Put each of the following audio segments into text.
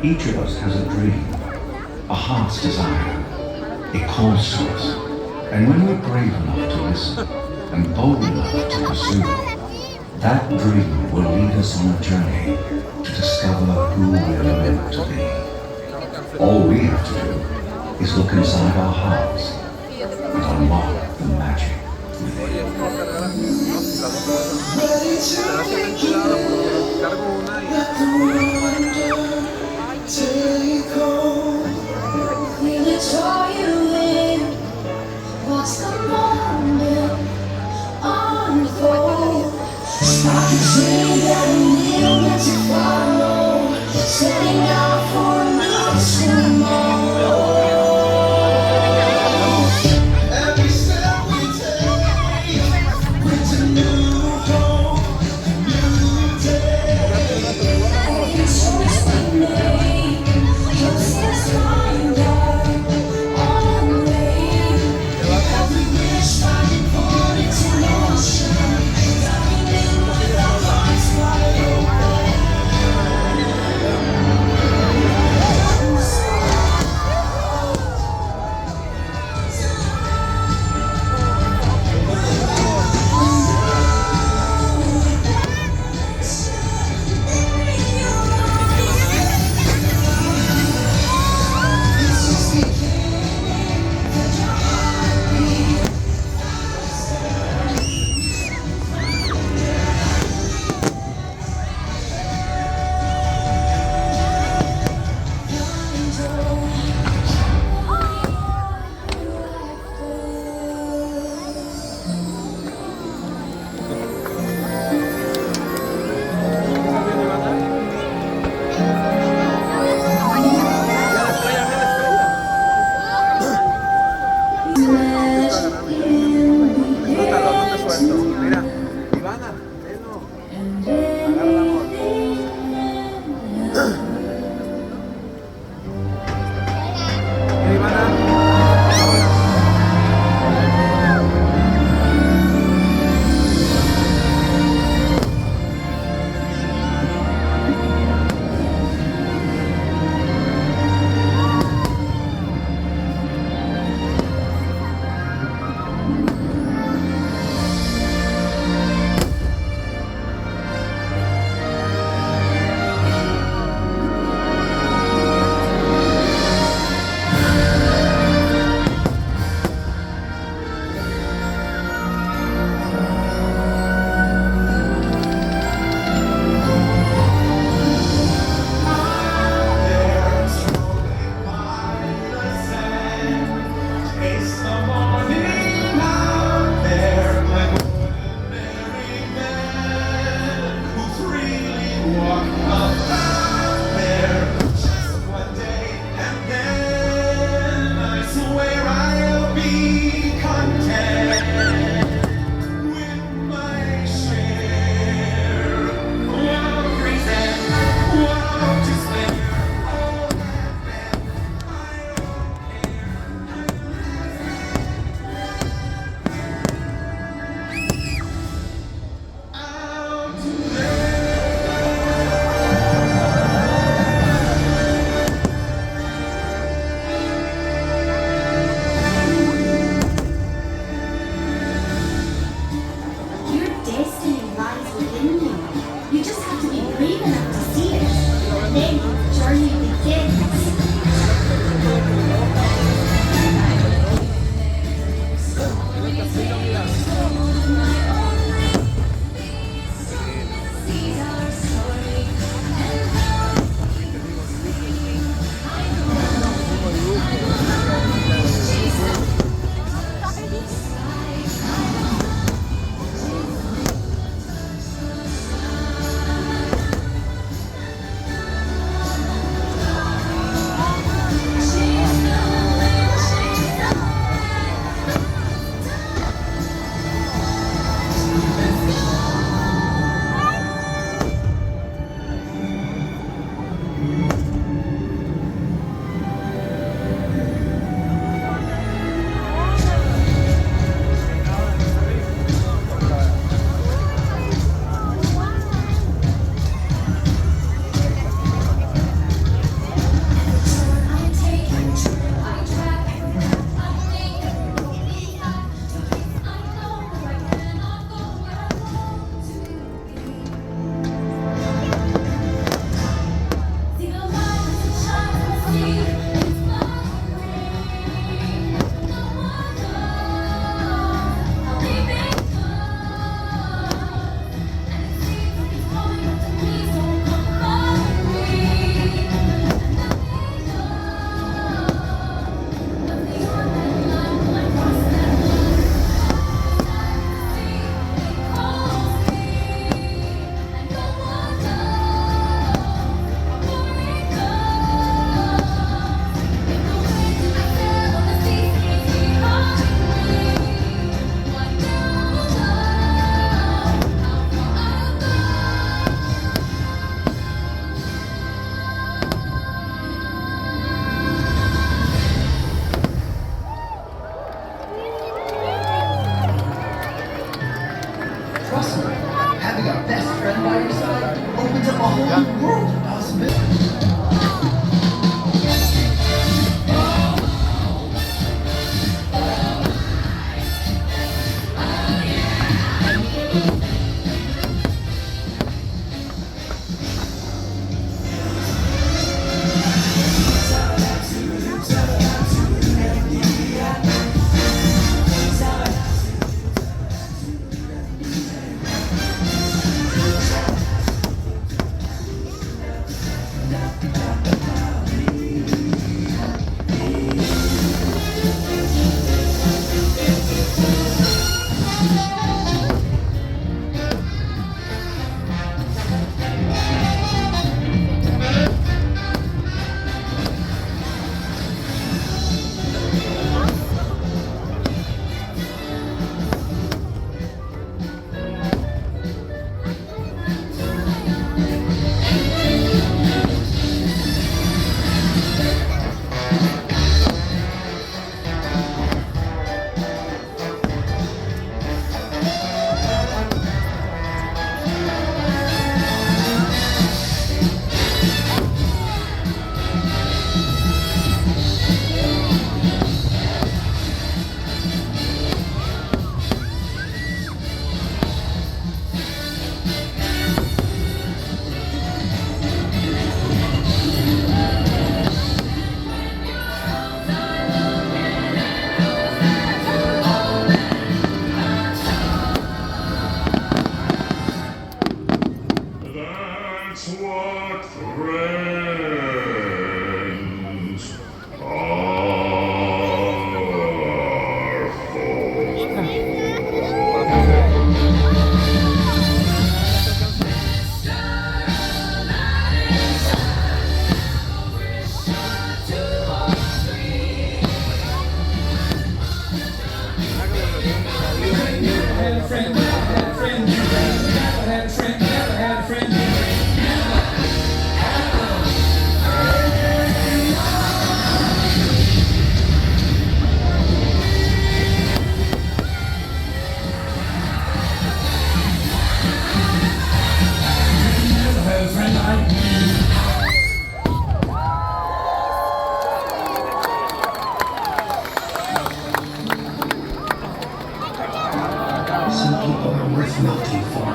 Each of us has a dream, a heart's desire. It calls to us. And when we're brave enough to listen and bold enough to pursue, that dream will lead us on a journey to discover who we're meant to be. All we have to do is look inside our hearts and unlock the magic What's the moment unfold? I can see that we're meant to follow, setting out for a new tomorrow. Every step we take brings a new hope, a new day. Every choice we make That's what friends are for. Some people are worth melting for.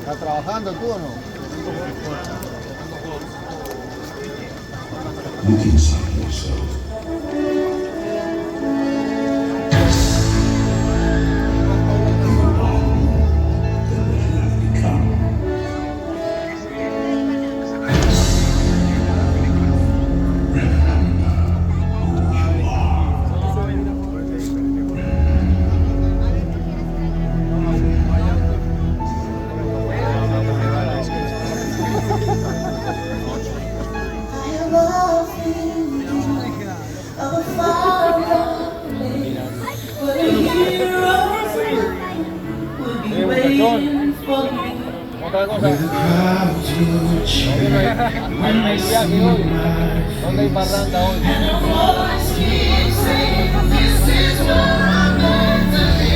¿Estás trabajando tú o no? Look inside yourself. You are more than what you have become. Remember who you are. I love you far away, but a hero will be waiting for you. ¿Cómo está la cosa? The crowds will cheer when they see my ¿Dónde hay parranda hoy? And a voice keeps saying, this is where I'm meant to be.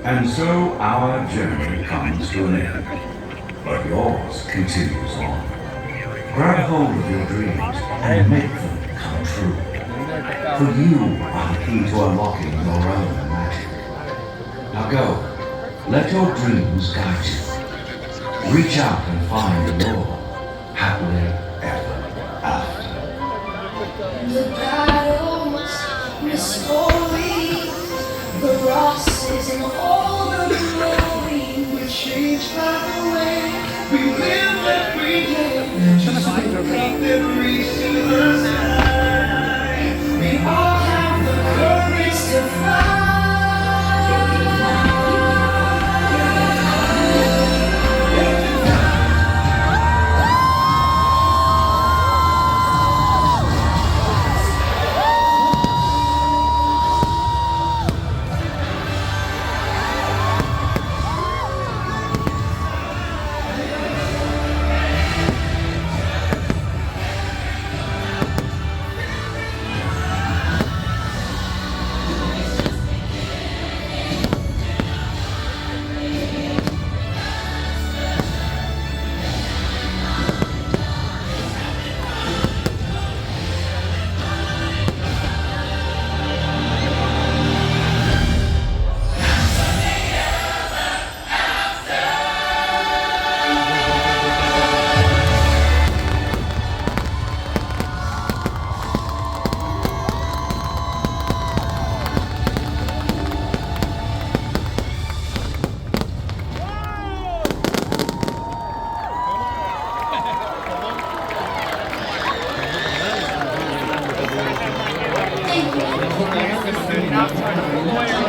And so our journey comes to an end, but yours continues on. Grab hold of your dreams and make them come true. For you are the key to unlocking your own magic. Now go, let your dreams guide you. Reach out and find your happily ever after. The battles, the story, the losses and all the glory. We're changed by the way we live every day. Just like a cup that reaches the sky. We all have the courage to fly. Thank you.